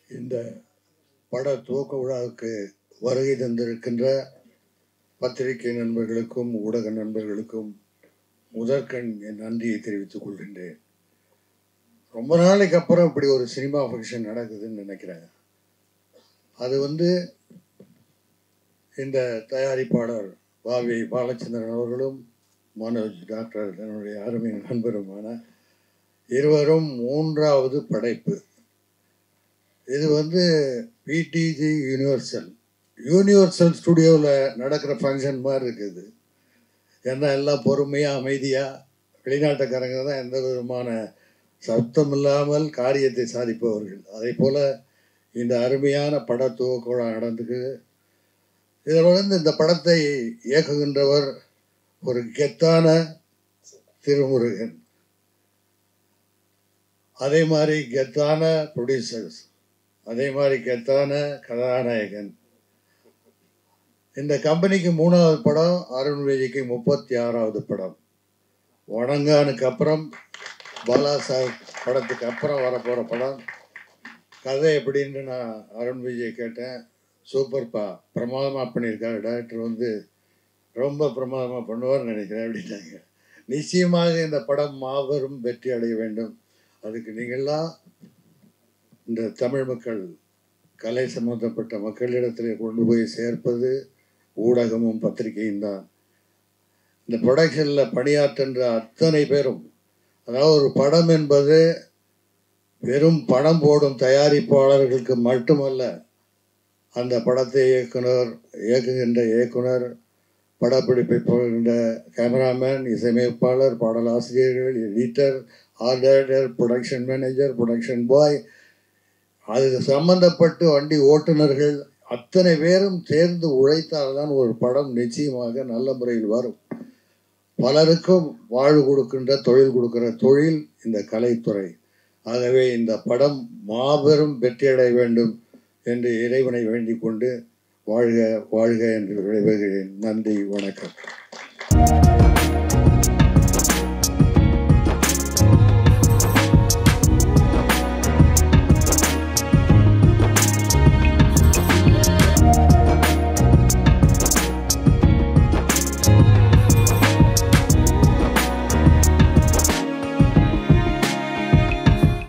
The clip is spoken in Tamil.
இந்த பட துவக்க விழாவுக்கு வருகை தந்திருக்கின்ற பத்திரிகை நண்பர்களுக்கும் ஊடக நண்பர்களுக்கும் முதற்கண் என் நன்றியை தெரிவித்துக் கொள்கின்றேன். ரொம்ப நாளைக்கு அப்புறம் இப்படி ஒரு சினிமா ஃபங்க்ஷன் நடக்குதுன்னு நினைக்கிறேன். அது இந்த தயாரிப்பாளர் வாவி பாலச்சந்திரன் அவர்களும் மனோஜ் டாக்டர் என்னுடைய அருமை நண்பருமான இருவரும் மூன்றாவது படைப்பு. இது பிடிஜி யூனிவர்சல் ஸ்டுடியோவில் நடக்கிற ஃபங்க்ஷன் மாதிரி இருக்குது. ஏன்னா எல்லாம் பொறுமையாக அமைதியாக வெளிநாட்டுக்காரங்க தான் எந்த விதமான சத்தம் இல்லாமல் காரியத்தை சாதிப்பவர்கள். அதே போல் இந்த அருமையான பட துவக்க விழா நடந்துக்குது. இதில் இந்த படத்தை இயக்குகின்றவர் ஒரு கெத்தான திருமுருகன், அதே மாதிரி கெத்தான ப்ரொடியூசர்ஸ், அதே மாதிரி கெத்தான கதாநாயகன். இந்த கம்பெனிக்கு 3வது படம், அருண் விஜய்க்கு 36வது படம். வணங்கானுக்கு அப்புறம் பாலா சாஹிப் படத்துக்கு அப்புறம் வரப்போகிற படம். கதை எப்படின்னு நான் அருண் விஜய் கேட்டேன். சூப்பர்ப்பா, பிரமாதமாக பண்ணியிருக்காரு டைரக்டர், ரொம்ப பிரமாதமாக பண்ணுவார்னு நினைக்கிறேன் அப்படின்னாங்க. நிச்சயமாக இந்த படம் மாபெரும் வெற்றி அடைய வேண்டும். அதுக்கு நீங்கள்லாம் இந்த தமிழ் மக்கள், கலை சம்பந்தப்பட்ட மக்களிடத்தில் கொண்டு போய் சேர்ப்பது ஊடகமும் பத்திரிகையும் தான். இந்த ப்ரொடக்ஷனில் பணியாற்றுகின்ற அத்தனை பேரும், அதாவது ஒரு படம் என்பது வெறும் படம் போடும் தயாரிப்பாளர்களுக்கு மட்டுமல்ல. அந்த படத்தை இயக்குகின்ற இயக்குனர், படப்பிடிப்பை போகின்ற கேமராமேன், இசையமைப்பாளர், பாடலாசிரியர்கள், editor, art director, production manager, production boy, அது சம்பந்தப்பட்டு வண்டி ஓட்டுநர்கள் அத்தனை பேரும் சேர்ந்து உழைத்தால்தான் ஒரு படம் நிச்சயமாக நல்ல முறையில் வரும். பலருக்கும் வாழ்வு கொடுக்கின்ற, தொழில் கொடுக்கிற தொழில் இந்த கலைத்துறை. ஆகவே இந்த படம் மாபெரும் வெற்றியடைய வேண்டும் என்று இறைவனை வேண்டிக் கொண்டு வாழ்க வாழ்க என்று விடைபெறுகிறேன். நன்றி, வணக்கம்.